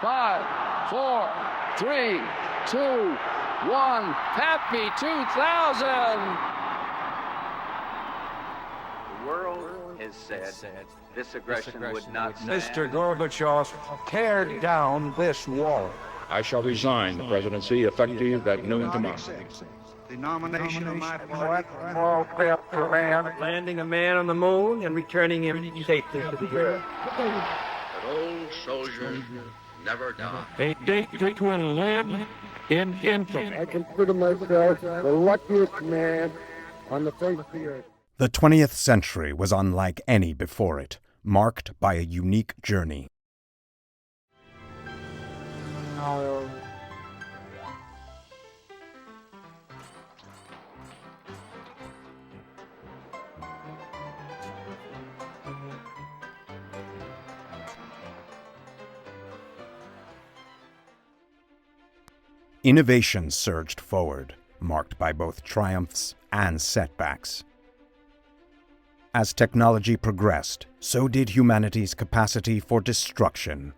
5, 4, 3, 2, 1. Happy 2000! The world has said this aggression would not stand. Mr. Gorbachev, tear down this wall. I shall resign the presidency effective at noon tomorrow. The nomination of my party, landing a man on the moon and returning him safely to the earth. But old soldiers never die. A date will live in infamy. I consider myself the luckiest man on the face of the earth. The 20th century was unlike any before it, marked by a unique journey. Innovation surged forward, marked by both triumphs and setbacks. As technology progressed, so did humanity's capacity for destruction.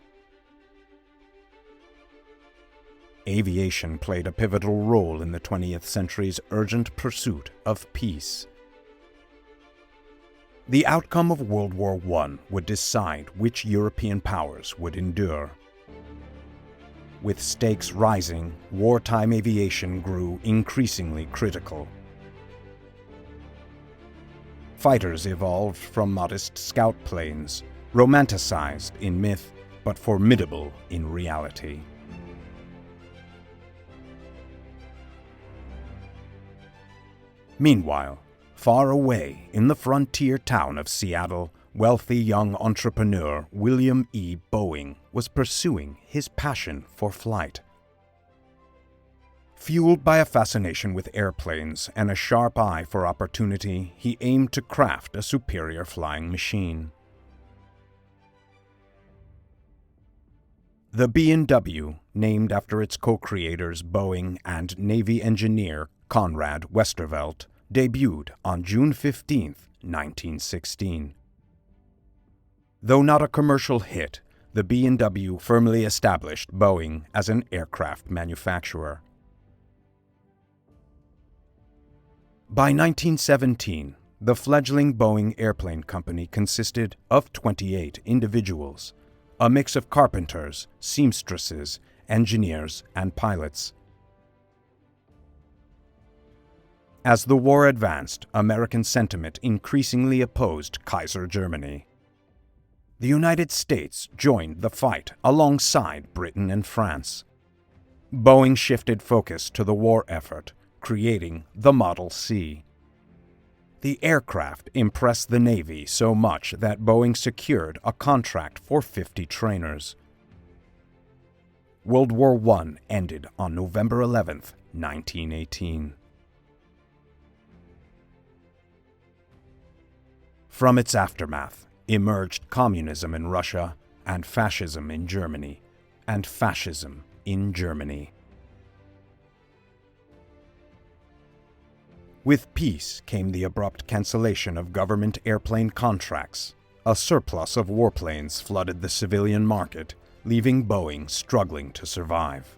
Aviation played a pivotal role in the 20th century's urgent pursuit of peace. The outcome of World War I would decide which European powers would endure. With stakes rising, wartime aviation grew increasingly critical. Fighters evolved from modest scout planes, romanticized in myth, but formidable in reality. Meanwhile, far away in the frontier town of Seattle, wealthy young entrepreneur William E. Boeing was pursuing his passion for flight. Fueled by a fascination with airplanes and a sharp eye for opportunity, he aimed to craft a superior flying machine. The B&W, named after its co-creators Boeing and Navy engineer Conrad Westervelt, debuted on June 15, 1916. Though not a commercial hit, the B&W firmly established Boeing as an aircraft manufacturer. By 1917, the fledgling Boeing Airplane Company consisted of 28 individuals, a mix of carpenters, seamstresses, engineers, and pilots. As the war advanced, American sentiment increasingly opposed Kaiser Germany. The United States joined the fight alongside Britain and France. Boeing shifted focus to the war effort, creating the Model C. The aircraft impressed the Navy so much that Boeing secured a contract for 50 trainers. World War I ended on November 11, 1918. From its aftermath emerged communism in Russia and fascism in Germany, and fascism in Germany. With peace came the abrupt cancellation of government airplane contracts. A surplus of warplanes flooded the civilian market, leaving Boeing struggling to survive.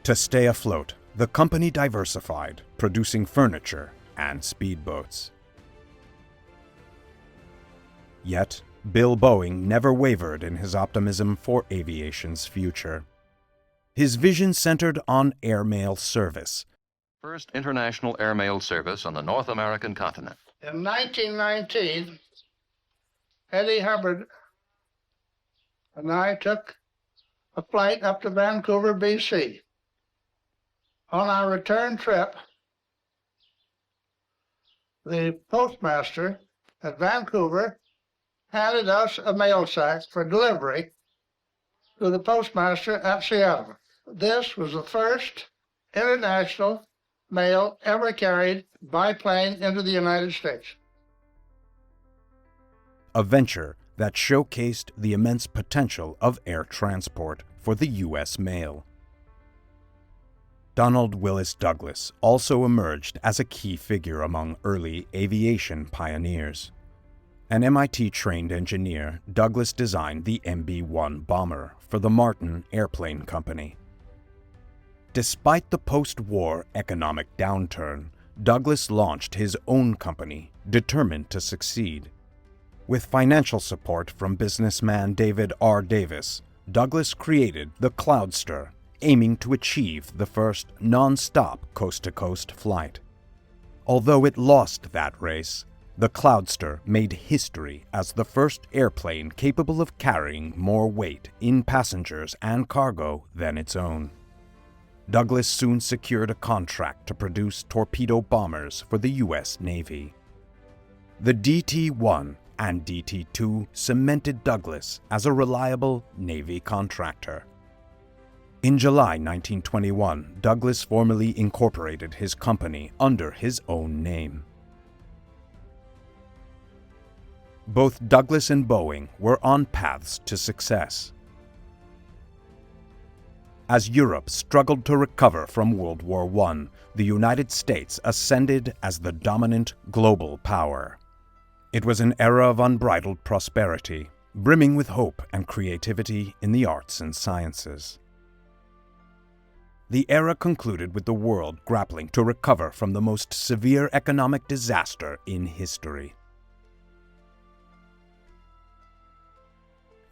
To stay afloat, the company diversified, producing furniture and speedboats. Yet, Bill Boeing never wavered in his optimism for aviation's future. His vision centered on airmail service. First international airmail service on the North American continent. In 1919, Eddie Hubbard and I took a flight up to Vancouver, BC. On our return trip, the postmaster at Vancouver handed us a mail sack for delivery to the postmaster at Seattle. This was the first international mail ever carried by plane into the United States. A venture that showcased the immense potential of air transport for the U.S. mail. Donald Willis Douglas also emerged as a key figure among early aviation pioneers. An MIT-trained engineer, Douglas designed the MB-1 bomber for the Martin Airplane Company. Despite the post-war economic downturn, Douglas launched his own company, determined to succeed. With financial support from businessman David R. Davis, Douglas created the Cloudster, aiming to achieve the first non-stop coast-to-coast flight. Although it lost that race, the Cloudster made history as the first airplane capable of carrying more weight in passengers and cargo than its own. Douglas soon secured a contract to produce torpedo bombers for the U.S. Navy. The DT-1 and DT-2 cemented Douglas as a reliable Navy contractor. In July 1921, Douglas formally incorporated his company under his own name. Both Douglas and Boeing were on paths to success. As Europe struggled to recover from World War I, the United States ascended as the dominant global power. It was an era of unbridled prosperity, brimming with hope and creativity in the arts and sciences. The era concluded with the world grappling to recover from the most severe economic disaster in history.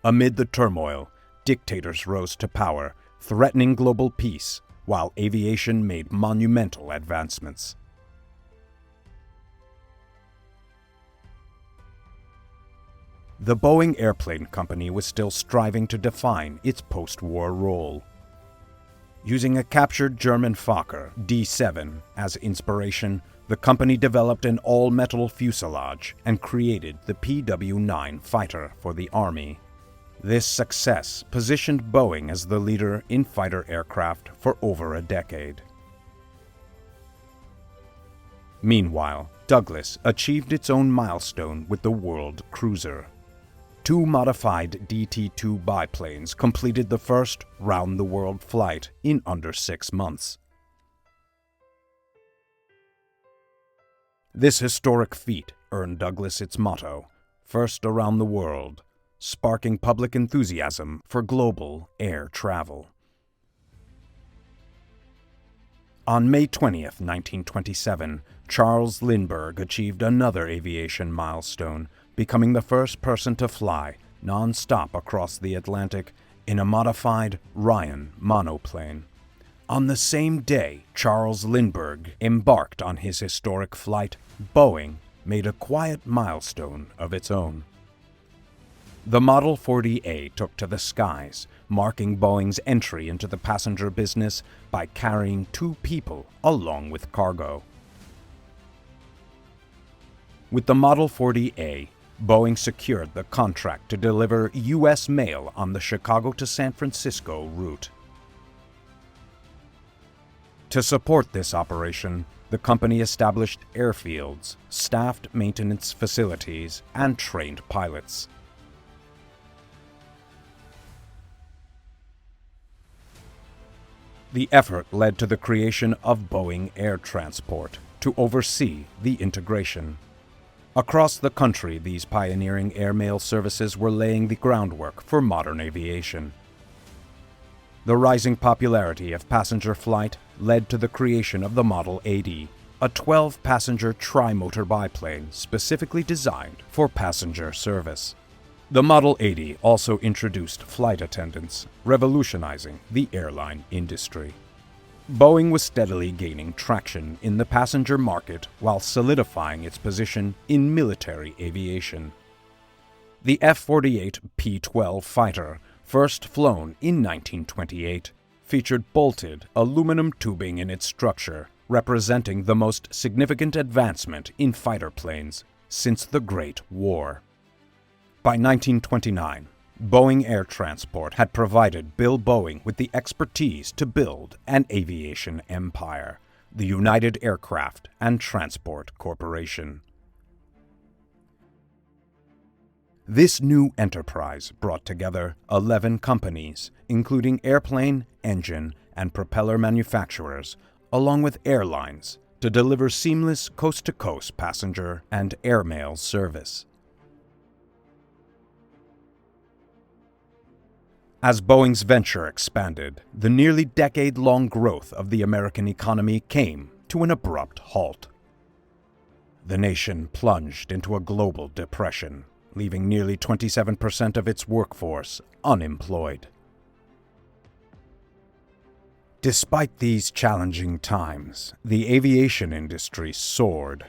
Amid the turmoil, dictators rose to power, threatening global peace, while aviation made monumental advancements. The Boeing Airplane Company was still striving to define its post-war role. Using a captured German Fokker D-7 as inspiration, the company developed an all-metal fuselage and created the PW-9 fighter for the Army. This success positioned Boeing as the leader in fighter aircraft for over a decade. Meanwhile, Douglas achieved its own milestone with the World Cruiser. 2 modified DT-2 biplanes completed the first round-the-world flight in under 6 months. This historic feat earned Douglas its motto, "First around the world," sparking public enthusiasm for global air travel. On May 20, 1927, Charles Lindbergh achieved another aviation milestone, becoming the first person to fly non-stop across the Atlantic in a modified Ryan monoplane. On the same day Charles Lindbergh embarked on his historic flight, Boeing made a quiet milestone of its own. The Model 40A took to the skies, marking Boeing's entry into the passenger business by carrying 2 people along with cargo. With the Model 40A, Boeing secured the contract to deliver U.S. mail on the Chicago to San Francisco route. To support this operation, the company established airfields, staffed maintenance facilities, and trained pilots. The effort led to the creation of Boeing Air Transport to oversee the integration. Across the country, these pioneering airmail services were laying the groundwork for modern aviation. The rising popularity of passenger flight led to the creation of the Model 80, a 12-passenger tri-motor biplane specifically designed for passenger service. The Model 80 also introduced flight attendants, revolutionizing the airline industry. Boeing was steadily gaining traction in the passenger market while solidifying its position in military aviation. The F-48 P-12 fighter, first flown in 1928, featured bolted aluminum tubing in its structure, representing the most significant advancement in fighter planes since the Great War. By 1929, Boeing Air Transport had provided Bill Boeing with the expertise to build an aviation empire, the United Aircraft and Transport Corporation. This new enterprise brought together 11 companies, including airplane, engine, and propeller manufacturers, along with airlines, to deliver seamless coast-to-coast passenger and airmail service. As Boeing's venture expanded, the nearly decade-long growth of the American economy came to an abrupt halt. The nation plunged into a global depression, leaving nearly 27% of its workforce unemployed. Despite these challenging times, the aviation industry soared.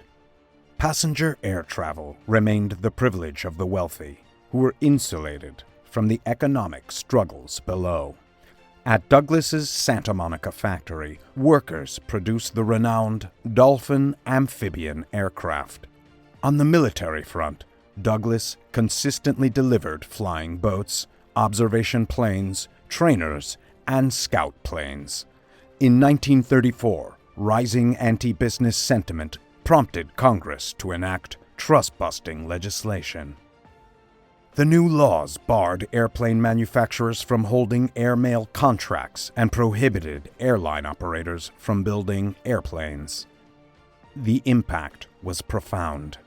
Passenger air travel remained the privilege of the wealthy, who were insulated from the economic struggles below. At Douglas's Santa Monica factory, workers produced the renowned Dolphin amphibian aircraft. On the military front, Douglas consistently delivered flying boats, observation planes, trainers, and scout planes. In 1934, rising anti-business sentiment prompted Congress to enact trust-busting legislation. The new laws barred airplane manufacturers from holding airmail contracts and prohibited airline operators from building airplanes. The impact was profound.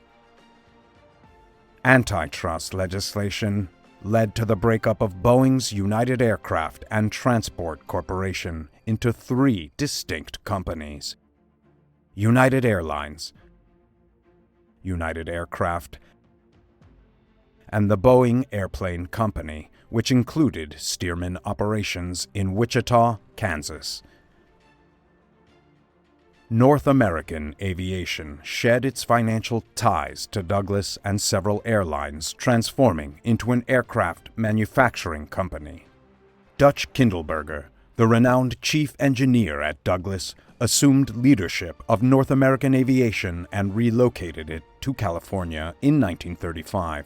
Antitrust legislation led to the breakup of Boeing's United Aircraft and Transport Corporation into three distinct companies: United Airlines, United Aircraft, and the Boeing Airplane Company, which included Stearman operations in Wichita, Kansas. North American Aviation shed its financial ties to Douglas and several airlines, transforming into an aircraft manufacturing company. Dutch Kindleberger, the renowned chief engineer at Douglas, assumed leadership of North American Aviation and relocated it to California in 1935.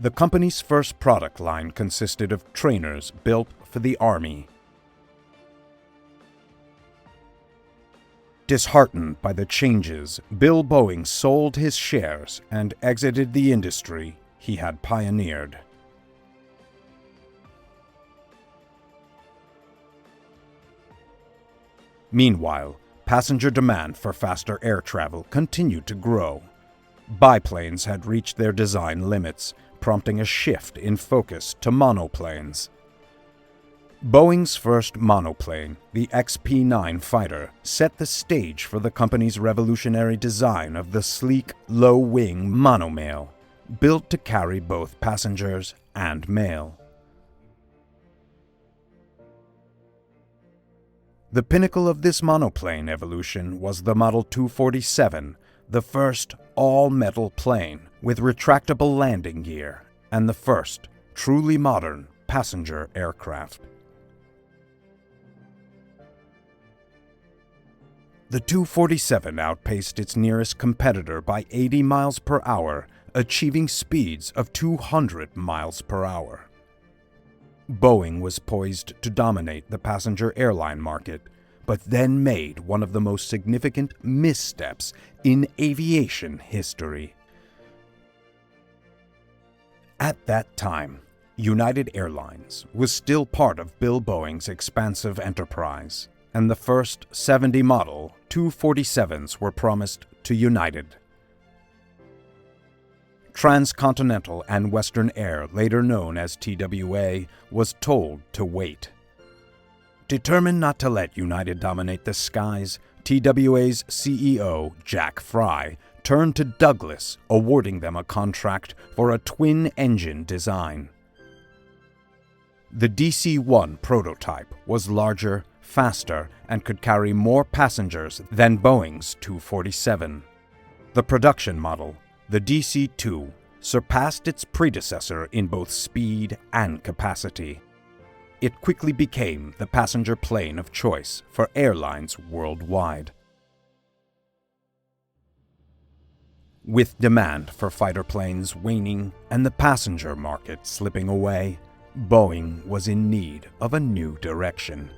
The company's first product line consisted of trainers built for the Army. Disheartened by the changes, Bill Boeing sold his shares and exited the industry he had pioneered. Meanwhile, passenger demand for faster air travel continued to grow. Biplanes had reached their design limits, prompting a shift in focus to monoplanes. Boeing's first monoplane, the XP-9 fighter, set the stage for the company's revolutionary design of the sleek, low-wing monomail, built to carry both passengers and mail. The pinnacle of this monoplane evolution was the Model 247, the first all-metal plane with retractable landing gear, and the first truly modern passenger aircraft. The 247 outpaced its nearest competitor by 80 miles per hour, achieving speeds of 200 miles per hour. Boeing was poised to dominate the passenger airline market, but then made one of the most significant missteps in aviation history. At that time, United Airlines was still part of Bill Boeing's expansive enterprise, and the first 70 model 247s were promised to United. Transcontinental and Western Air, later known as TWA, was told to wait. Determined not to let United dominate the skies, TWA's CEO, Jack Fry, turned to Douglas, awarding them a contract for a twin-engine design. The DC-1 prototype was larger, faster, and could carry more passengers than Boeing's 247. The production model, the DC-2, surpassed its predecessor in both speed and capacity. It quickly became the passenger plane of choice for airlines worldwide. With demand for fighter planes waning and the passenger market slipping away, Boeing was in need of a new direction.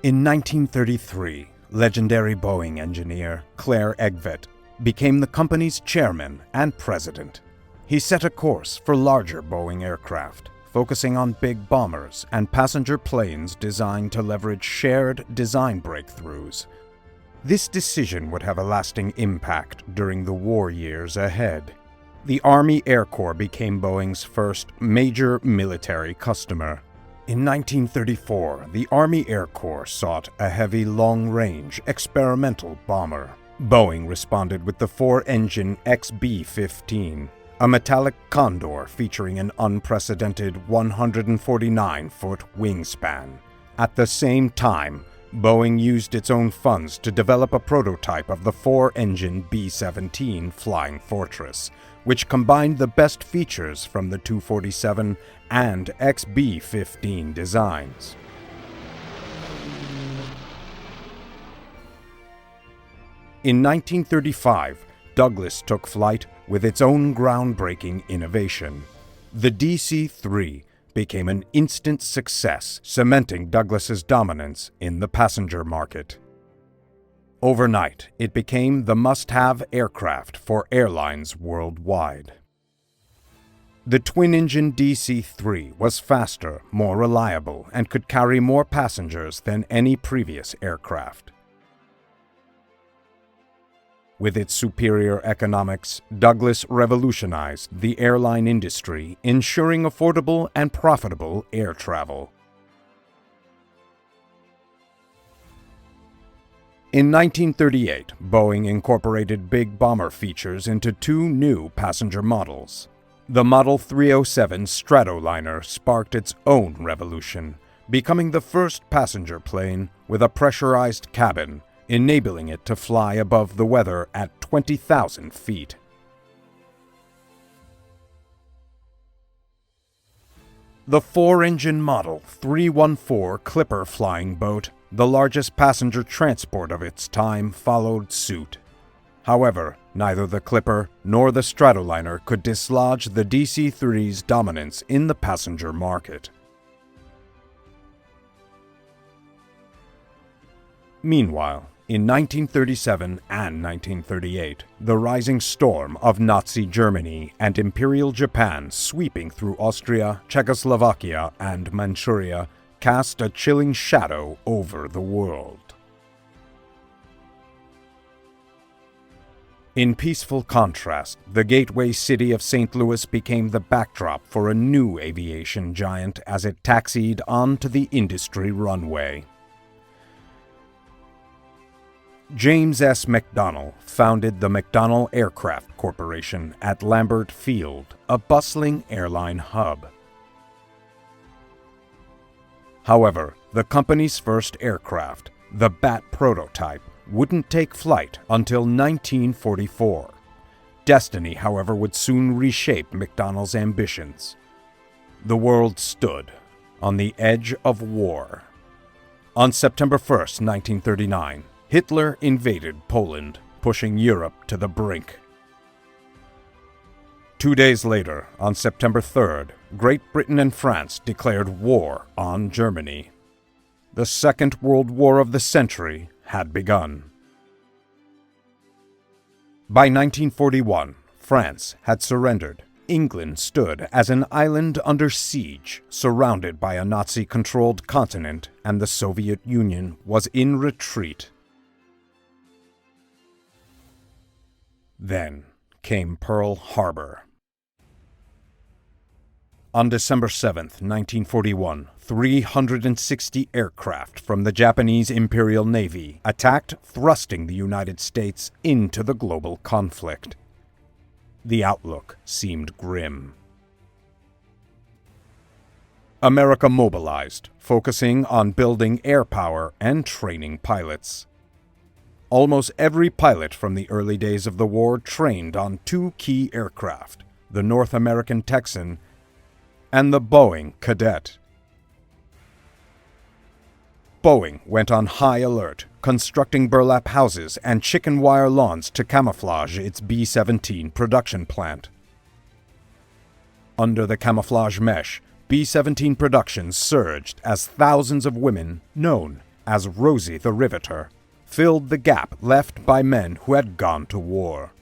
In 1933, legendary Boeing engineer Claire Egvet became the company's chairman and president. He set a course for larger Boeing aircraft, focusing on big bombers and passenger planes designed to leverage shared design breakthroughs. This decision would have a lasting impact during the war years ahead. The Army Air Corps became Boeing's first major military customer. In 1934, the Army Air Corps sought a heavy, long-range, experimental bomber. Boeing responded with the four-engine XB-15, a metallic condor featuring an unprecedented 149-foot wingspan. At the same time, Boeing used its own funds to develop a prototype of the four-engine B-17 Flying Fortress, which combined the best features from the 247 and XB-15 designs. In 1935, Douglas took flight with its own groundbreaking innovation. The DC-3 became an instant success, cementing Douglas's dominance in the passenger market. Overnight, it became the must-have aircraft for airlines worldwide. The twin-engine DC-3 was faster, more reliable, and could carry more passengers than any previous aircraft. With its superior economics, Douglas revolutionized the airline industry, ensuring affordable and profitable air travel. In 1938, Boeing incorporated big bomber features into two new passenger models. The Model 307 Stratoliner sparked its own revolution, becoming the first passenger plane with a pressurized cabin, enabling it to fly above the weather at 20,000 feet. The four-engine Model 314 Clipper flying boat, the largest passenger transport of its time, followed suit. However, neither the Clipper nor the Stratoliner could dislodge the DC-3's dominance in the passenger market. Meanwhile, in 1937 and 1938, the rising storm of Nazi Germany and Imperial Japan sweeping through Austria, Czechoslovakia, and Manchuria cast a chilling shadow over the world. In peaceful contrast, the gateway city of St. Louis became the backdrop for a new aviation giant as it taxied onto the industry runway. James S. McDonnell founded the McDonnell Aircraft Corporation at Lambert Field, a bustling airline hub. However, the company's first aircraft, the Bat prototype, wouldn't take flight until 1944. Destiny, however, would soon reshape McDonnell's ambitions. The world stood on the edge of war. On September 1st, 1939, Hitler invaded Poland, pushing Europe to the brink. 2 days later, on September 3rd, Great Britain and France declared war on Germany. The Second World War of the century had begun. By 1941, France had surrendered. England stood as an island under siege, surrounded by a Nazi-controlled continent, and the Soviet Union was in retreat. Then came Pearl Harbor. On December 7th, 1941, 360 aircraft from the Japanese Imperial Navy attacked, thrusting the United States into the global conflict. The outlook seemed grim. America mobilized, focusing on building air power and training pilots. Almost every pilot from the early days of the war trained on two key aircraft, the North American Texan and the Boeing Cadet. Boeing went on high alert, constructing burlap houses and chicken wire lawns to camouflage its B-17 production plant. Under the camouflage mesh, B-17 production surged as thousands of women, known as Rosie the Riveter, filled the gap left by men who had gone to war.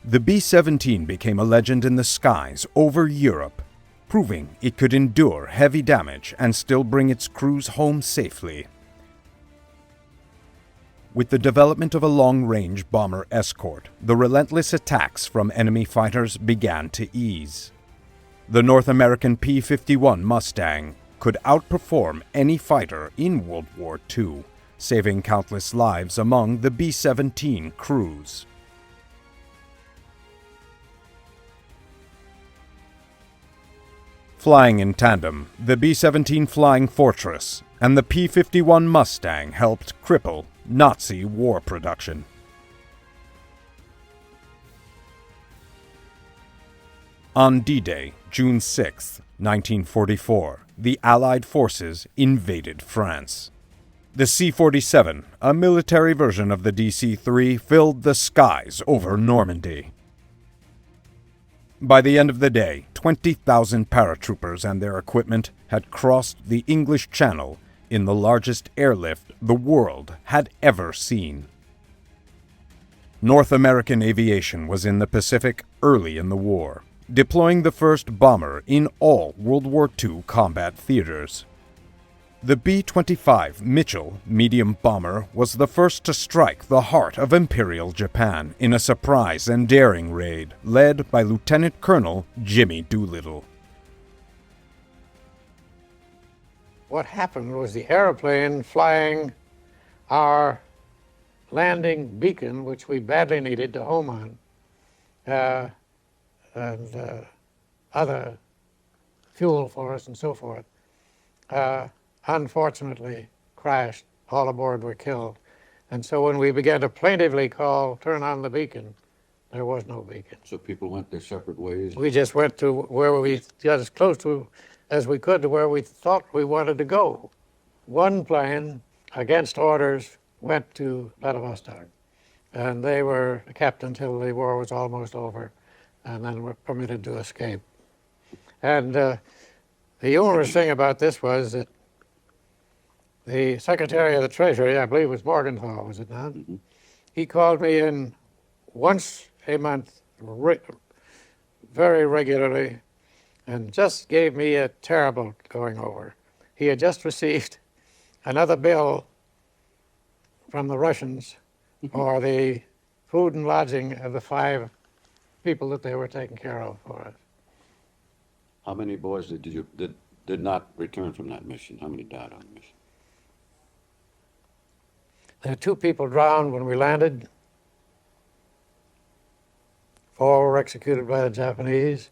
The B-17 became a legend in the skies over Europe, proving it could endure heavy damage and still bring its crews home safely. With the development of a long-range bomber escort, the relentless attacks from enemy fighters began to ease. The North American P-51 Mustang could outperform any fighter in World War II, saving countless lives among the B-17 crews. Flying in tandem, the B-17 Flying Fortress and the P-51 Mustang helped cripple Nazi war production. On D-Day, June 6, 1944, the Allied forces invaded France. The C-47, a military version of the DC-3, filled the skies over Normandy. By the end of the day, 20,000 paratroopers and their equipment had crossed the English Channel in the largest airlift the world had ever seen. North American aviation was in the Pacific early in the war, deploying the first bomber in all World War II combat theaters. The B-25 Mitchell medium bomber was the first to strike the heart of Imperial Japan in a surprise and daring raid led by Lieutenant Colonel Jimmy Doolittle. What happened was the airplane flying our landing beacon, which we badly needed to home on, and other fuel for us and so forth, unfortunately crashed. All aboard were killed. And so when we began to plaintively call, turn on the beacon, there was no beacon. So people went their separate ways? We just went to where we got as close to as we could to where we thought we wanted to go. One plane, against orders, went to Vladivostok. And they were kept until the war was almost over, and then were permitted to escape. And the humorous thing about this was that the Secretary of the Treasury, I believe it was Morgenthau, was it not? Mm-hmm. He called me in once a month, very regularly, and just gave me a terrible going over. He had just received another bill from the Russians for the food and lodging of the 5 people that they were taking care of for us. How many boys did not return from that mission? How many died on the mission? There were 2 people drowned when we landed. 4 were executed by the Japanese.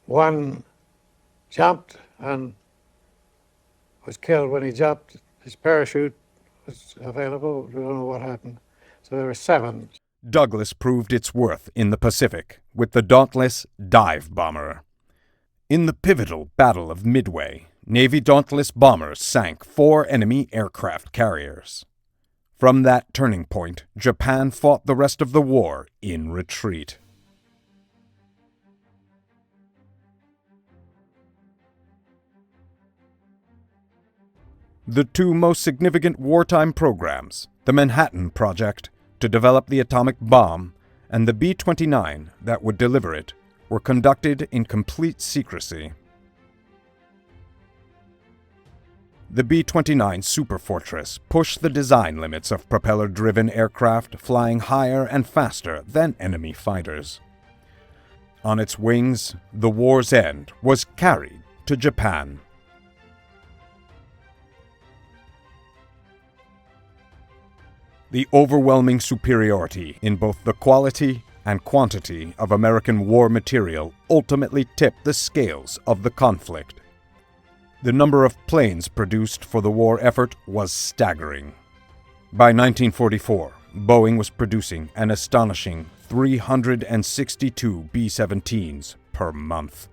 1 jumped and was killed when he jumped. His parachute was available. We don't know what happened. So there were 7. Douglas proved its worth in the Pacific with the dauntless dive bomber. In the pivotal Battle of Midway, Navy Dauntless bombers sank 4 enemy aircraft carriers. From that turning point, Japan fought the rest of the war in retreat. The 2 most significant wartime programs, the Manhattan Project to develop the atomic bomb and the B-29 that would deliver it, were conducted in complete secrecy. The B-29 Superfortress pushed the design limits of propeller-driven aircraft flying higher and faster than enemy fighters. On its wings, the war's end was carried to Japan. The overwhelming superiority in both the quality and quantity of American war material ultimately tipped the scales of the conflict. The number of planes produced for the war effort was staggering. By 1944, Boeing was producing an astonishing 362 B-17s per month.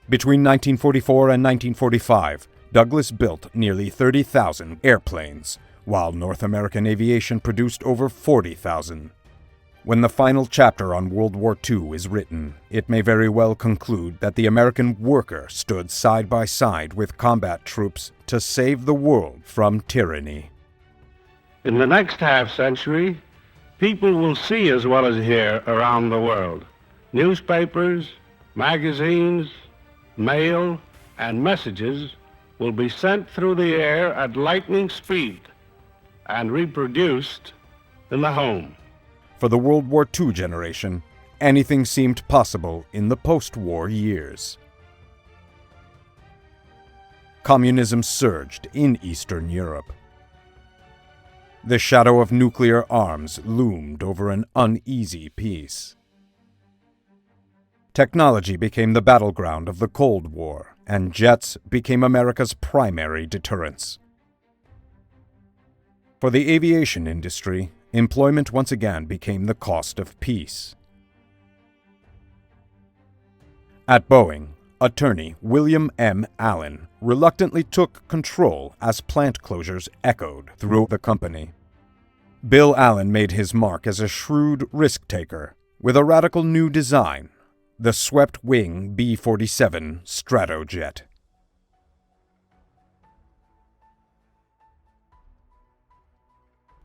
Between 1944 and 1945, Douglas built nearly 30,000 airplanes, while North American aviation produced over 40,000. When the final chapter on World War II is written, it may very well conclude that the American worker stood side by side with combat troops to save the world from tyranny. In the next half-century, people will see as well as hear around the world. Newspapers, magazines, mail, and messages will be sent through the air at lightning speed and reproduced in the home. For the World War II generation, anything seemed possible in the post-war years. Communism surged in Eastern Europe. The shadow of nuclear arms loomed over an uneasy peace. Technology became the battleground of the Cold War, and jets became America's primary deterrence. For the aviation industry, employment once again became the cost of peace. At Boeing, attorney William M. Allen reluctantly took control as plant closures echoed through the company. Bill Allen made his mark as a shrewd risk-taker with a radical new design, the swept-wing B-47 Stratojet.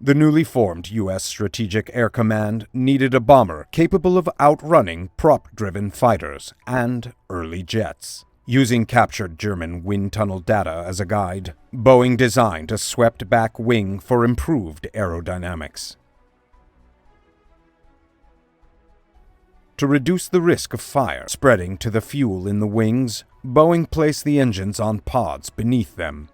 The newly formed U.S. Strategic Air Command needed a bomber capable of outrunning prop-driven fighters and early jets. Using captured German wind tunnel data as a guide, Boeing designed a swept-back wing for improved aerodynamics. To reduce the risk of fire spreading to the fuel in the wings, Boeing placed the engines on pods beneath them.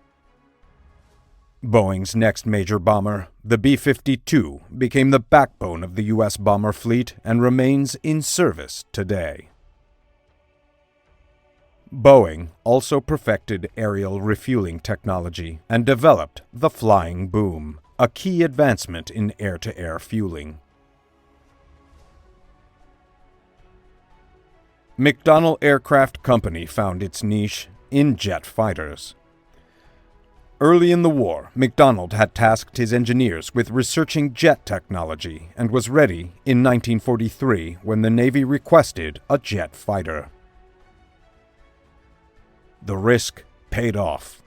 Boeing's next major bomber, the B-52, became the backbone of the U.S. bomber fleet and remains in service today. Boeing also perfected aerial refueling technology and developed the flying boom, a key advancement in air-to-air fueling. McDonnell Aircraft Company found its niche in jet fighters. Early in the war, McDonnell had tasked his engineers with researching jet technology and was ready in 1943 when the Navy requested a jet fighter. The risk paid off.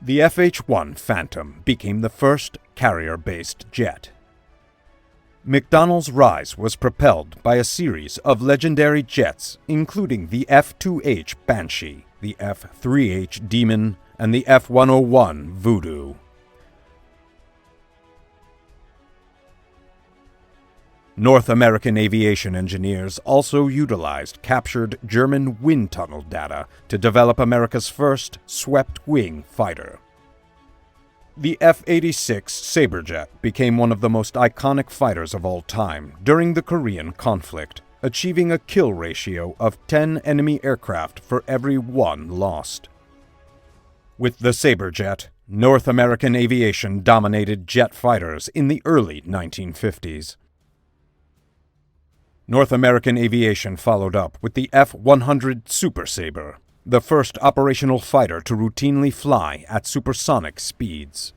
The FH-1 Phantom became the first carrier-based jet. McDonnell's rise was propelled by a series of legendary jets, including the F-2H Banshee, the F-3H Demon, and the F-101 Voodoo. North American aviation engineers also utilized captured German wind tunnel data to develop America's first swept-wing fighter. The F-86 Saberjet became one of the most iconic fighters of all time during the Korean conflict, achieving a kill ratio of 10 enemy aircraft for every one lost. With the Saberjet, North American aviation dominated jet fighters in the early 1950s. North American aviation followed up with the F-100 Super Sabre, the first operational fighter to routinely fly at supersonic speeds.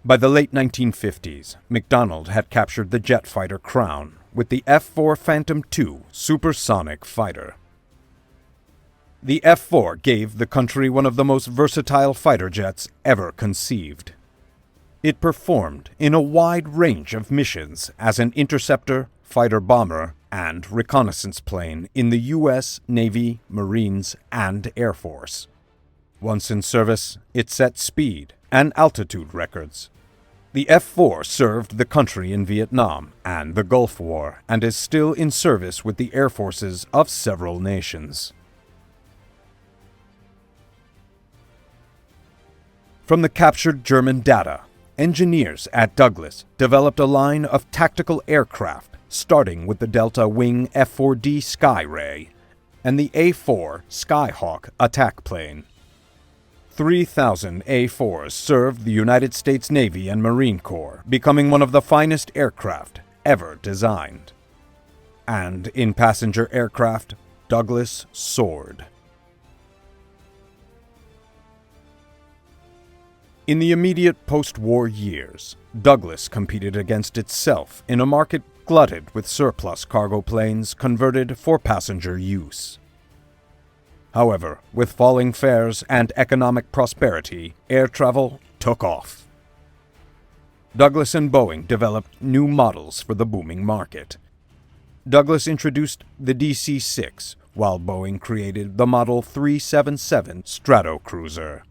By the late 1950s, McDonnell had captured the jet fighter crown with the F-4 Phantom II supersonic fighter. The F-4 gave the country one of the most versatile fighter jets ever conceived. It performed in a wide range of missions as an interceptor, fighter-bomber, and reconnaissance plane in the U.S. Navy, Marines, and Air Force. Once in service, it set speed and altitude records. The F-4 served the country in Vietnam and the Gulf War and is still in service with the air forces of several nations. From the captured German data, engineers at Douglas developed a line of tactical aircraft, starting with the Delta Wing F-4D Skyray and the A-4 Skyhawk attack plane. 3,000 A-4s served the United States Navy and Marine Corps, becoming one of the finest aircraft ever designed. And in passenger aircraft, Douglas soared. In the immediate post-war years, Douglas competed against itself in a market glutted with surplus cargo planes converted for passenger use. However, with falling fares and economic prosperity, air travel took off. Douglas and Boeing developed new models for the booming market. Douglas introduced the DC-6, while Boeing created the Model 377 Stratocruiser.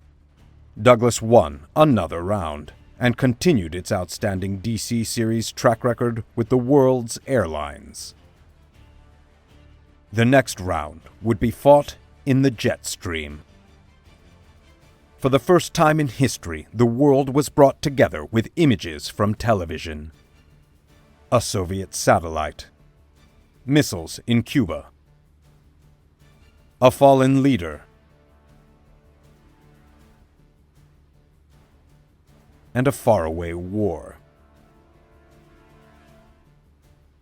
Douglas won another round and continued its outstanding DC series track record with the world's airlines. The next round would be fought in the jet stream. For the first time in history, the world was brought together with images from television. A Soviet satellite, missiles in Cuba, a fallen leader, and a faraway war.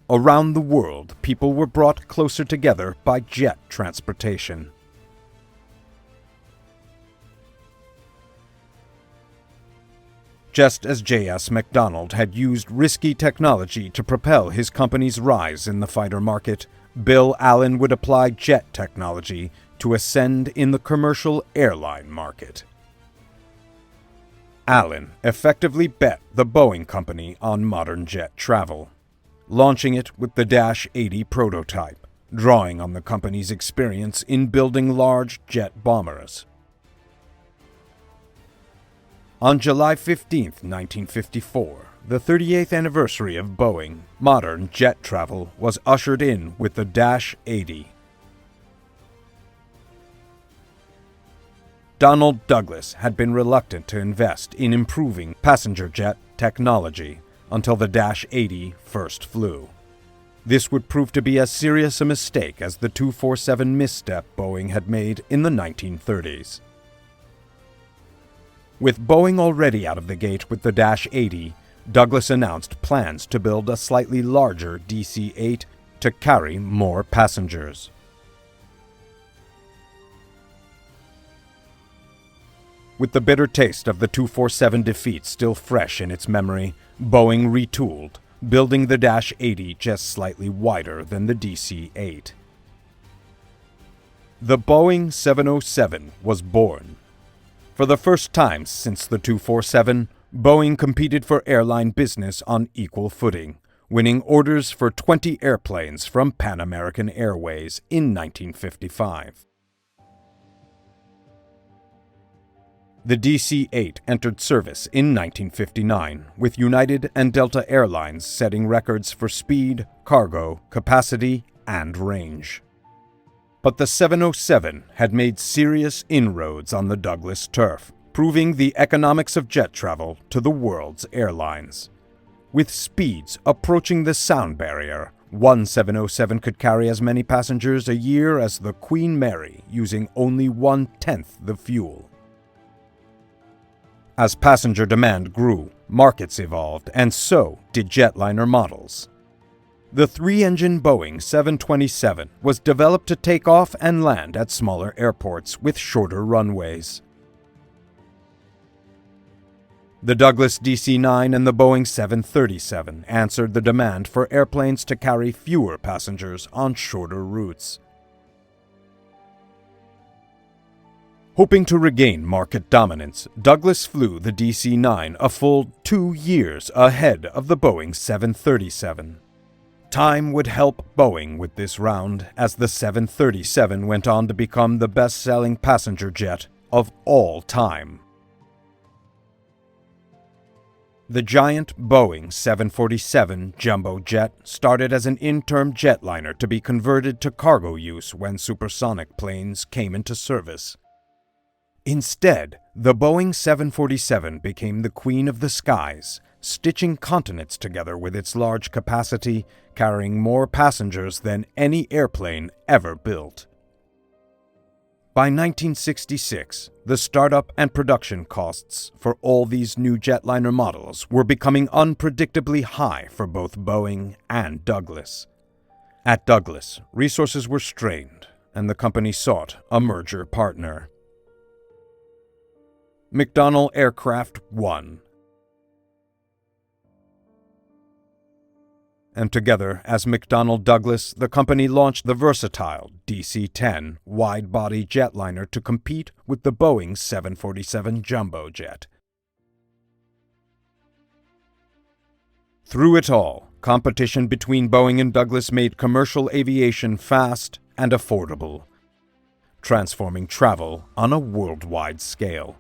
Around the world, people were brought closer together by jet transportation. Just as J.S. McDonald had used risky technology to propel his company's rise in the fighter market, Bill Allen would apply jet technology to ascend in the commercial airline market. Allen effectively bet the Boeing company on modern jet travel, launching it with the Dash 80 prototype, drawing on the company's experience in building large jet bombers. On July 15, 1954, the 38th anniversary of Boeing, modern jet travel was ushered in with the Dash 80. Donald Douglas had been reluctant to invest in improving passenger jet technology until the Dash 80 first flew. This would prove to be as serious a mistake as the 247 misstep Boeing had made in the 1930s. With Boeing already out of the gate with the Dash 80, Douglas announced plans to build a slightly larger DC-8 to carry more passengers. With the bitter taste of the 247 defeat still fresh in its memory, Boeing retooled, building the Dash 80 just slightly wider than the DC-8. The Boeing 707 was born. For the first time since the 247, Boeing competed for airline business on equal footing, winning orders for 20 airplanes from Pan American Airways in 1955. The DC-8 entered service in 1959, with United and Delta Airlines setting records for speed, cargo, capacity, and range. But the 707 had made serious inroads on the Douglas turf, proving the economics of jet travel to the world's airlines. With speeds approaching the sound barrier, one 707 could carry as many passengers a year as the Queen Mary, using only 1/10 the fuel. As passenger demand grew, markets evolved, and so did jetliner models. The three-engine Boeing 727 was developed to take off and land at smaller airports with shorter runways. The Douglas DC-9 and the Boeing 737 answered the demand for airplanes to carry fewer passengers on shorter routes. Hoping to regain market dominance, Douglas flew the DC-9 a full 2 years ahead of the Boeing 737. Time would help Boeing with this round, as the 737 went on to become the best-selling passenger jet of all time. The giant Boeing 747 jumbo jet started as an interim jetliner to be converted to cargo use when supersonic planes came into service. Instead, the Boeing 747 became the queen of the skies, stitching continents together with its large capacity, carrying more passengers than any airplane ever built. By 1966, the startup and production costs for all these new jetliner models were becoming unpredictably high for both Boeing and Douglas. At Douglas, resources were strained, and the company sought a merger partner. McDonnell Aircraft won. and together, as McDonnell Douglas, the company launched the versatile DC-10 wide-body jetliner to compete with the Boeing 747 jumbo jet. Through it all, competition between Boeing and Douglas made commercial aviation fast and affordable, transforming travel on a worldwide scale.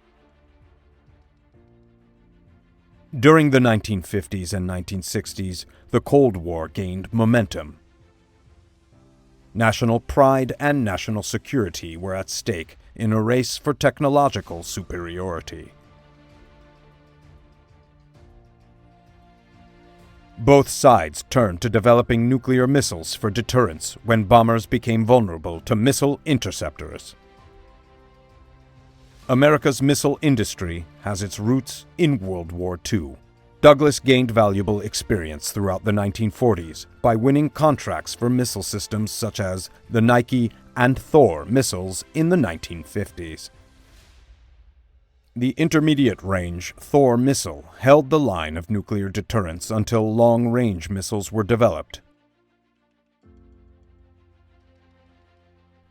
During the 1950s and 1960s, the Cold War gained momentum. National pride and national security were at stake in a race for technological superiority. Both sides turned to developing nuclear missiles for deterrence when bombers became vulnerable to missile interceptors. America's missile industry has its roots in World War II. Douglas gained valuable experience throughout the 1940s by winning contracts for missile systems such as the Nike and Thor missiles in the 1950s. The intermediate-range Thor missile held the line of nuclear deterrence until long-range missiles were developed.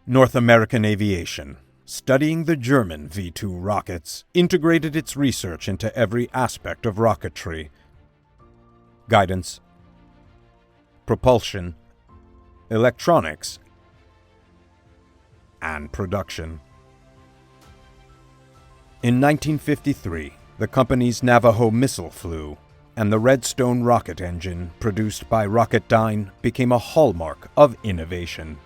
North American Aviation, studying the German V-2 rockets, integrated its research into every aspect of rocketry: guidance, propulsion, electronics, and production. In 1953, the company's Navajo missile flew, and the Redstone rocket engine produced by Rocketdyne became a hallmark of innovation.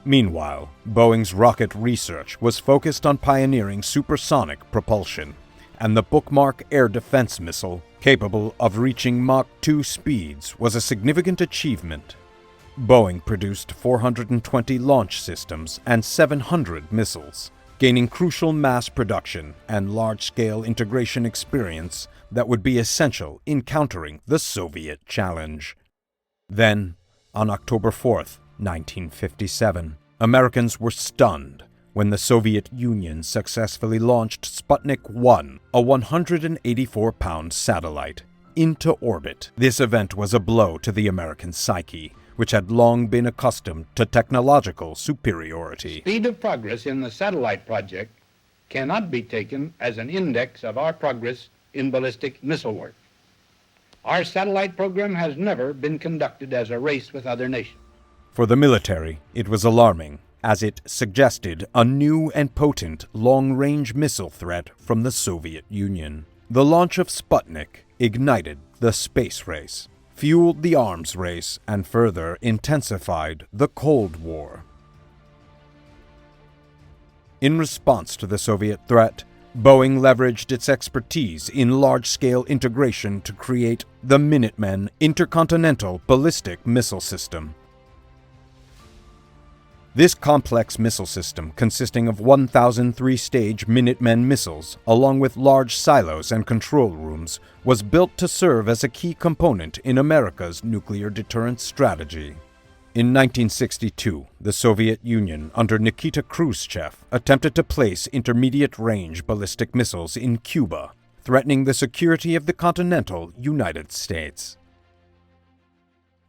Meanwhile, Boeing's rocket research was focused on pioneering supersonic propulsion, and the Bookmark air defense missile, capable of reaching Mach 2 speeds, was a significant achievement. Boeing produced 420 launch systems and 700 missiles, gaining crucial mass production and large-scale integration experience that would be essential in countering the Soviet challenge. Then, on October 4th, 1957, Americans were stunned when the Soviet Union successfully launched Sputnik 1, a 184-pound satellite, into orbit. This event was a blow to the American psyche, which had long been accustomed to technological superiority. Speed of progress in the satellite project cannot be taken as an index of our progress in ballistic missile work. Our satellite program has never been conducted as a race with other nations. For the military, it was alarming, as it suggested a new and potent long-range missile threat from the Soviet Union. The launch of Sputnik ignited the space race, fueled the arms race, and further intensified the Cold War. In response to the Soviet threat, Boeing leveraged its expertise in large-scale integration to create the Minuteman intercontinental ballistic missile system. This complex missile system, consisting of 1,000 three-stage Minuteman missiles, along with large silos and control rooms, was built to serve as a key component in America's nuclear deterrence strategy. In 1962, the Soviet Union, under Nikita Khrushchev, attempted to place intermediate-range ballistic missiles in Cuba, threatening the security of the continental United States.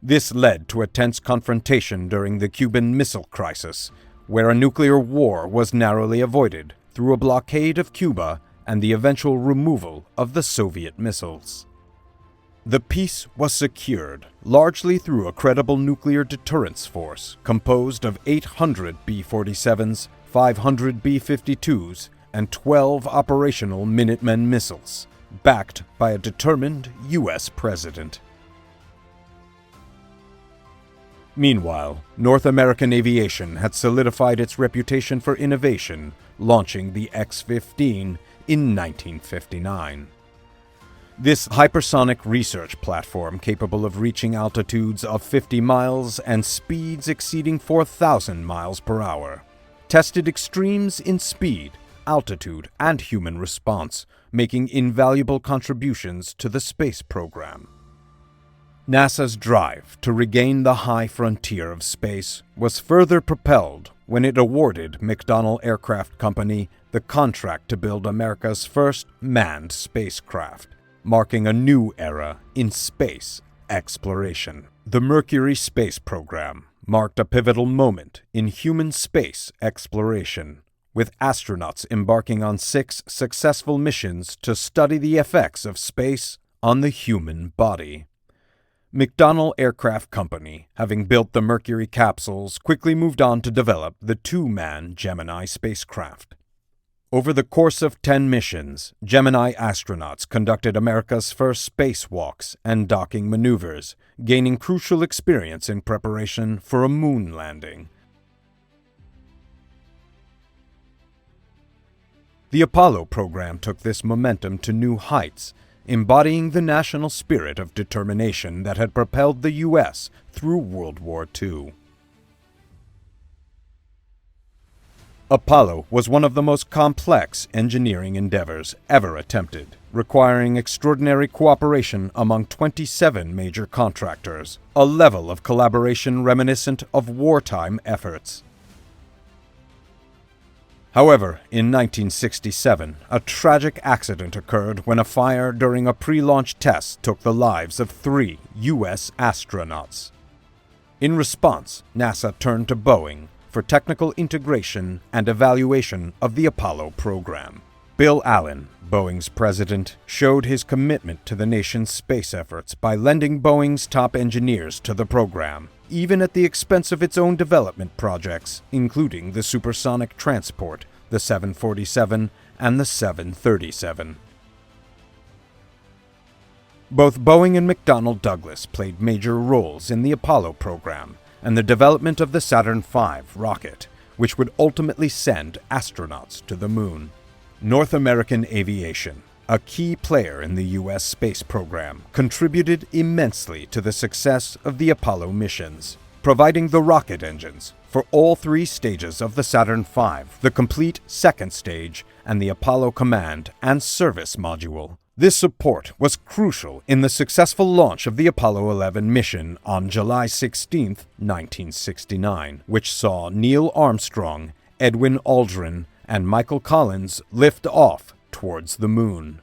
This led to a tense confrontation during the Cuban Missile Crisis, where a nuclear war was narrowly avoided through a blockade of Cuba and the eventual removal of the Soviet missiles. The peace was secured largely through a credible nuclear deterrence force composed of 800 B-47s, 500 B-52s, and 12 operational Minuteman missiles, backed by a determined U.S. president. Meanwhile, North American aviation had solidified its reputation for innovation, launching the X-15 in 1959. This hypersonic research platform, capable of reaching altitudes of 50 miles and speeds exceeding 4,000 miles per hour, tested extremes in speed, altitude, and human response, making invaluable contributions to the space program. NASA's drive to regain the high frontier of space was further propelled when it awarded McDonnell Aircraft Company the contract to build America's first manned spacecraft. marking a new era in space exploration. The Mercury space program marked a pivotal moment in human space exploration, with astronauts embarking on 6 successful missions to study the effects of space on the human body. McDonnell Aircraft Company, having built the Mercury capsules, quickly moved on to develop the 2-man Gemini spacecraft. Over the course of 10 missions, Gemini astronauts conducted America's first spacewalks and docking maneuvers, gaining crucial experience in preparation for a moon landing. The Apollo program took this momentum to new heights, embodying the national spirit of determination that had propelled the U.S. through World War II. Apollo was one of the most complex engineering endeavors ever attempted, requiring extraordinary cooperation among 27 major contractors, a level of collaboration reminiscent of wartime efforts. However, in 1967, a tragic accident occurred when a fire during a pre-launch test took the lives of 3 U.S. astronauts. In response, NASA turned to Boeing for technical integration and evaluation of the Apollo program. Bill Allen, Boeing's president, showed his commitment to the nation's space efforts by lending Boeing's top engineers to the program, even at the expense of its own development projects, including the supersonic transport, the 747 and the 737. Both Boeing and McDonnell Douglas played major roles in the Apollo program and the development of the Saturn V rocket, which would ultimately send astronauts to the moon. North American Aviation, a key player in the U.S. space program, contributed immensely to the success of the Apollo missions, providing the rocket engines for all 3 stages of the Saturn V, the complete second stage, and the Apollo Command and Service Module. This support was crucial in the successful launch of the Apollo 11 mission on July 16, 1969, which saw Neil Armstrong, Edwin Aldrin, and Michael Collins lift off towards the moon.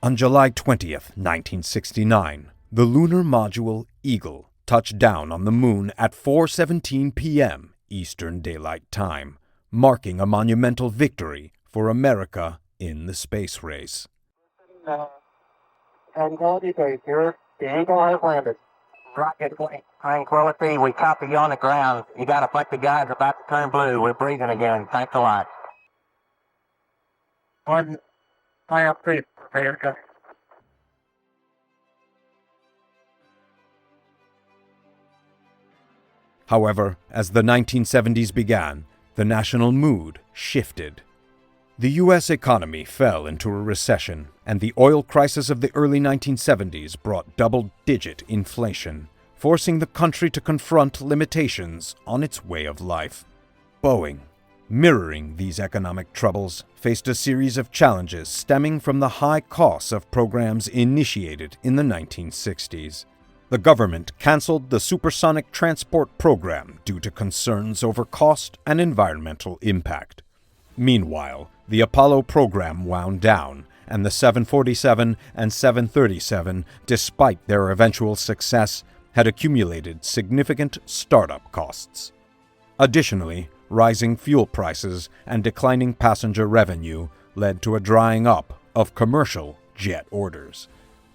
On July 20, 1969, the lunar module Eagle touched down on the moon at 4:17 p.m. Eastern Daylight Time, marking a monumental victory for America in the space race. Tranquility Base here. The Eagle has landed. Rocket Tranquility, we copy you on the ground. You got a bunch of guys about to turn blue. We're breathing again. Thanks a lot. One, high up, please. Prepare. However, as the 1970s began, the national mood shifted. The U.S. economy fell into a recession, and the oil crisis of the early 1970s brought double-digit inflation, forcing the country to confront limitations on its way of life. Boeing, mirroring these economic troubles, faced a series of challenges stemming from the high costs of programs initiated in the 1960s. The government canceled the supersonic transport program due to concerns over cost and environmental impact. Meanwhile, the Apollo program wound down, and the 747 and 737, despite their eventual success, had accumulated significant startup costs. Additionally, rising fuel prices and declining passenger revenue led to a drying up of commercial jet orders.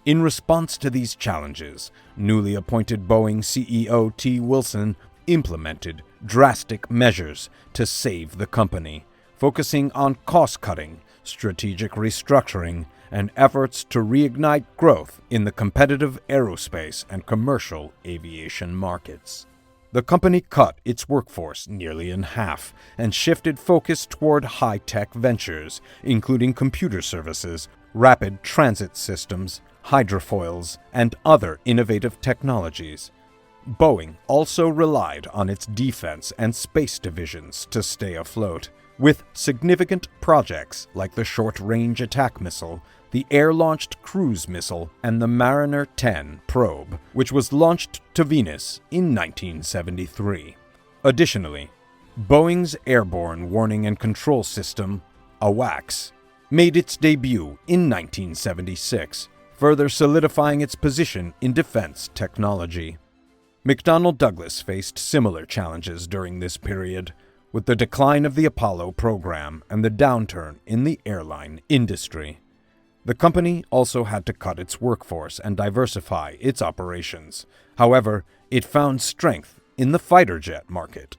In response to these challenges, newly appointed Boeing CEO T. Wilson implemented drastic measures to save the company, focusing on cost-cutting, strategic restructuring, and efforts to reignite growth in the competitive aerospace and commercial aviation markets. The company cut its workforce nearly in half and shifted focus toward high-tech ventures, including computer services, rapid transit systems, hydrofoils, and other innovative technologies. Boeing also relied on its defense and space divisions to stay afloat, with significant projects like the Short-Range Attack Missile, the Air-Launched Cruise Missile, and the Mariner 10 probe, which was launched to Venus in 1973. Additionally, Boeing's Airborne Warning and Control System, AWACS, made its debut in 1976, further solidifying its position in defense technology. McDonnell Douglas faced similar challenges during this period, with the decline of the Apollo program and the downturn in the airline industry. The company also had to cut its workforce and diversify its operations. However, it found strength in the fighter jet market.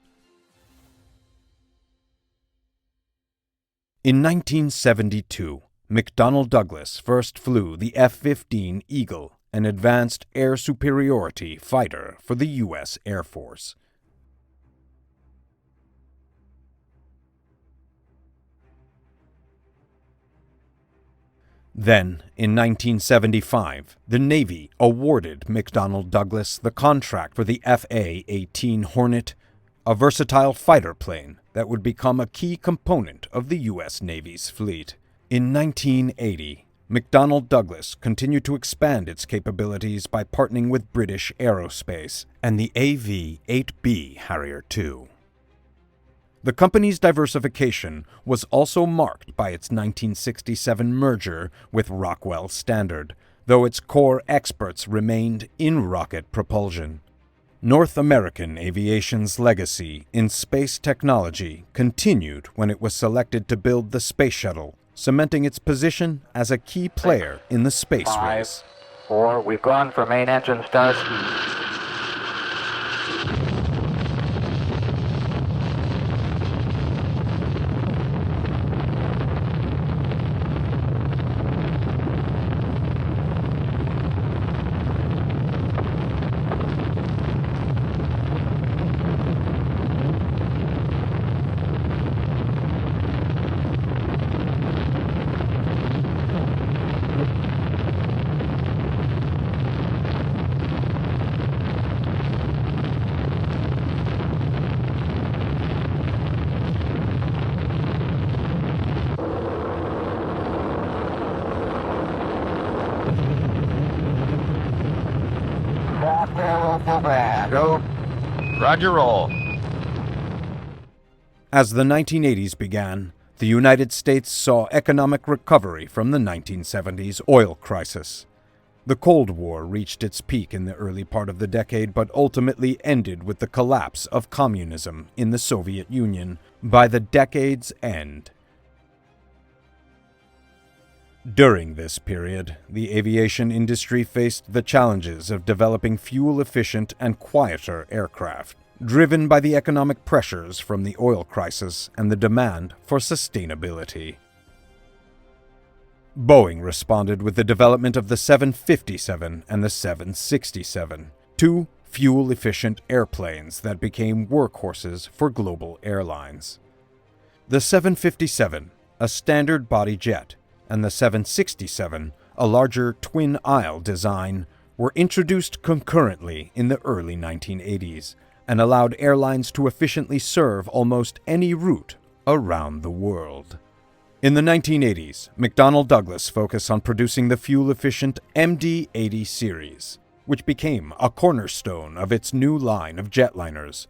In 1972, McDonnell Douglas first flew the F-15 Eagle, an advanced air superiority fighter for the U.S. Air Force. Then, in 1975, the Navy awarded McDonnell Douglas the contract for the FA-18 Hornet, a versatile fighter plane that would become a key component of the U.S. Navy's fleet. In 1980, McDonnell Douglas continued to expand its capabilities by partnering with British Aerospace and the AV-8B Harrier II. The company's diversification was also marked by its 1967 merger with Rockwell Standard, though its core experts remained in rocket propulsion. North American Aviation's legacy in space technology continued when it was selected to build the Space Shuttle, cementing its position as a key player in the space race. 5, 4, we've gone for main engine start. Go. Roger, roll. As the 1980s began, the United States saw economic recovery from the 1970s oil crisis. The Cold War reached its peak in the early part of the decade, but ultimately ended with the collapse of communism in the Soviet Union by the decade's end. During this period, the aviation industry faced the challenges of developing fuel-efficient and quieter aircraft, driven by the economic pressures from the oil crisis and the demand for sustainability. Boeing responded with the development of the 757 and the 767, two fuel-efficient airplanes that became workhorses for global airlines. The 757, a standard body jet, and the 767, a larger twin-aisle design, were introduced concurrently in the early 1980s and allowed airlines to efficiently serve almost any route around the world. In the 1980s, McDonnell Douglas focused on producing the fuel-efficient MD-80 series, which became a cornerstone of its new line of jetliners.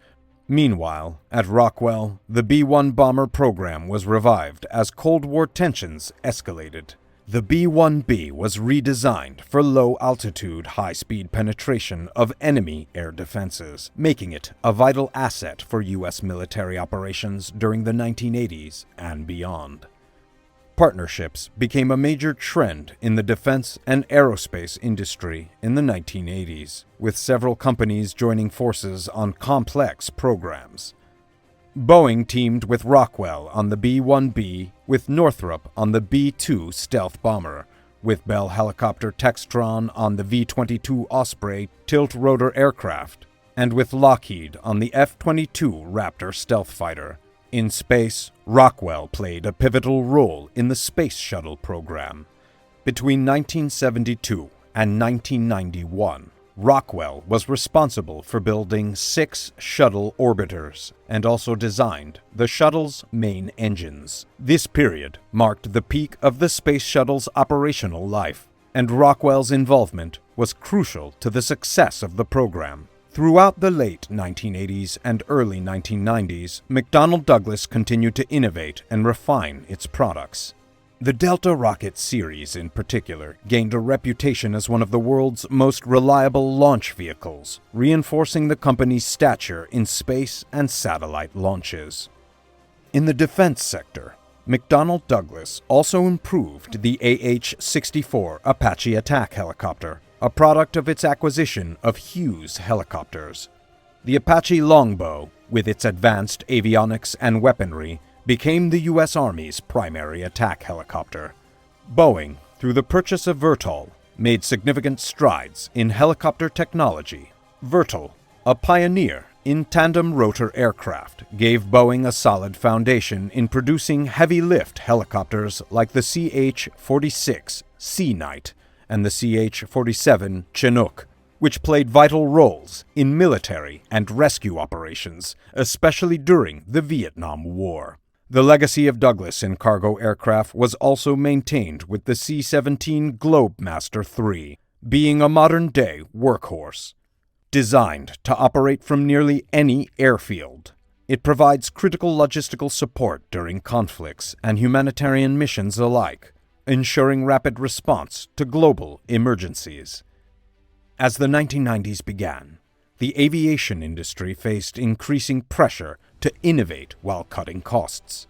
Meanwhile, at Rockwell, the B-1 bomber program was revived as Cold War tensions escalated. The B-1B was redesigned for low-altitude, high-speed penetration of enemy air defenses, making it a vital asset for U.S. military operations during the 1980s and beyond. Partnerships became a major trend in the defense and aerospace industry in the 1980s, with several companies joining forces on complex programs. Boeing teamed with Rockwell on the B-1B, with Northrop on the B-2 stealth bomber, with Bell Helicopter Textron on the V-22 Osprey tilt-rotor aircraft, and with Lockheed on the F-22 Raptor stealth fighter. In space, Rockwell played a pivotal role in the Space Shuttle program. Between 1972 and 1991, Rockwell was responsible for building 6 shuttle orbiters and also designed the shuttle's main engines. This period marked the peak of the Space Shuttle's operational life, and Rockwell's involvement was crucial to the success of the program. Throughout the late 1980s and early 1990s, McDonnell Douglas continued to innovate and refine its products. The Delta rocket series, in particular, gained a reputation as one of the world's most reliable launch vehicles, reinforcing the company's stature in space and satellite launches. In the defense sector, McDonnell Douglas also improved the AH-64 Apache attack helicopter, a product of its acquisition of Hughes Helicopters. The Apache Longbow, with its advanced avionics and weaponry, became the U.S. Army's primary attack helicopter. Boeing, through the purchase of Vertol, made significant strides in helicopter technology. Vertol, a pioneer in tandem rotor aircraft, gave Boeing a solid foundation in producing heavy-lift helicopters like the CH-46 Sea Knight and the CH-47 Chinook, which played vital roles in military and rescue operations, especially during the Vietnam War. The legacy of Douglas in cargo aircraft was also maintained with the C-17 Globemaster III, being a modern-day workhorse. Designed to operate from nearly any airfield, it provides critical logistical support during conflicts and humanitarian missions alike, ensuring rapid response to global emergencies. As the 1990s began, the aviation industry faced increasing pressure to innovate while cutting costs.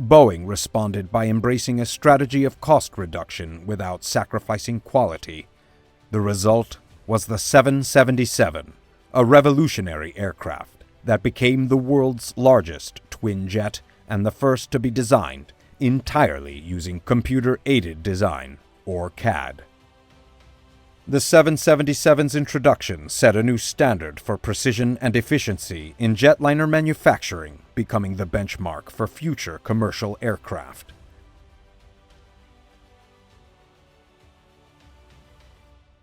Boeing responded by embracing a strategy of cost reduction without sacrificing quality. The result was the 777, a revolutionary aircraft that became the world's largest twin jet and the first to be designed entirely using computer-aided design, or CAD. The 777's introduction set a new standard for precision and efficiency in jetliner manufacturing, becoming the benchmark for future commercial aircraft.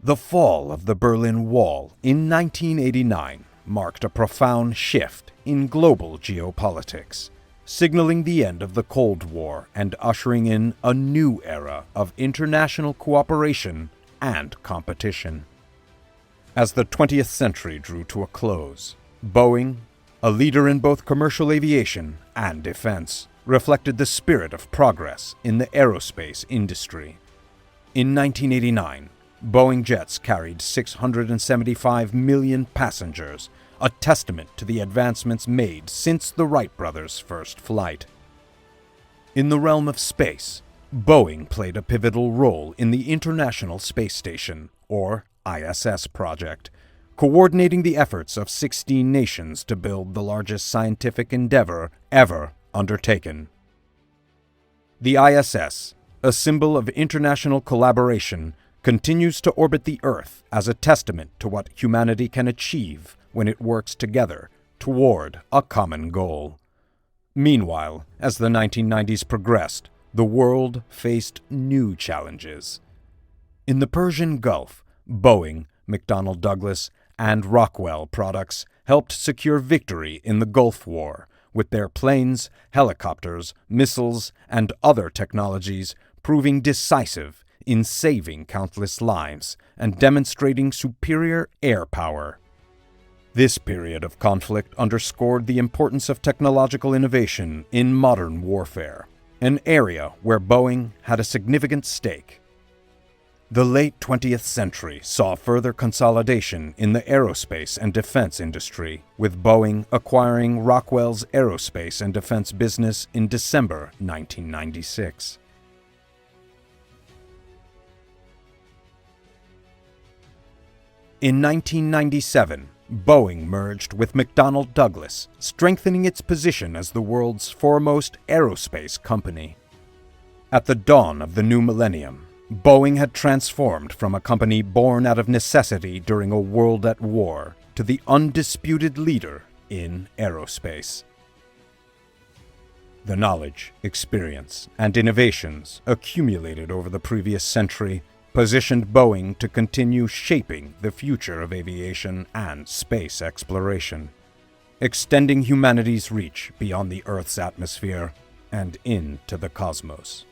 The fall of the Berlin Wall in 1989 marked a profound shift in global geopolitics, signaling the end of the Cold War and ushering in a new era of international cooperation and competition. As the 20th century drew to a close, Boeing, a leader in both commercial aviation and defense, reflected the spirit of progress in the aerospace industry. In 1989, Boeing jets carried 675 million passengers, a testament to the advancements made since the Wright brothers' first flight. In the realm of space, Boeing played a pivotal role in the International Space Station, or ISS project, coordinating the efforts of 16 nations to build the largest scientific endeavor ever undertaken. The ISS, a symbol of international collaboration, continues to orbit the Earth as a testament to what humanity can achieve when it works together toward a common goal. Meanwhile, as the 1990s progressed, the world faced new challenges. In the Persian Gulf, Boeing, McDonnell Douglas, and Rockwell products helped secure victory in the Gulf War, with their planes, helicopters, missiles, and other technologies proving decisive in saving countless lives and demonstrating superior air power. This period of conflict underscored the importance of technological innovation in modern warfare, an area where Boeing had a significant stake. The late 20th century saw further consolidation in the aerospace and defense industry, with Boeing acquiring Rockwell's aerospace and defense business in December 1996. In 1997, Boeing merged with McDonnell Douglas, strengthening its position as the world's foremost aerospace company. At the dawn of the new millennium, Boeing had transformed from a company born out of necessity during a world at war to the undisputed leader in aerospace. The knowledge, experience, and innovations accumulated over the previous century positioned Boeing to continue shaping the future of aviation and space exploration, extending humanity's reach beyond the Earth's atmosphere and into the cosmos.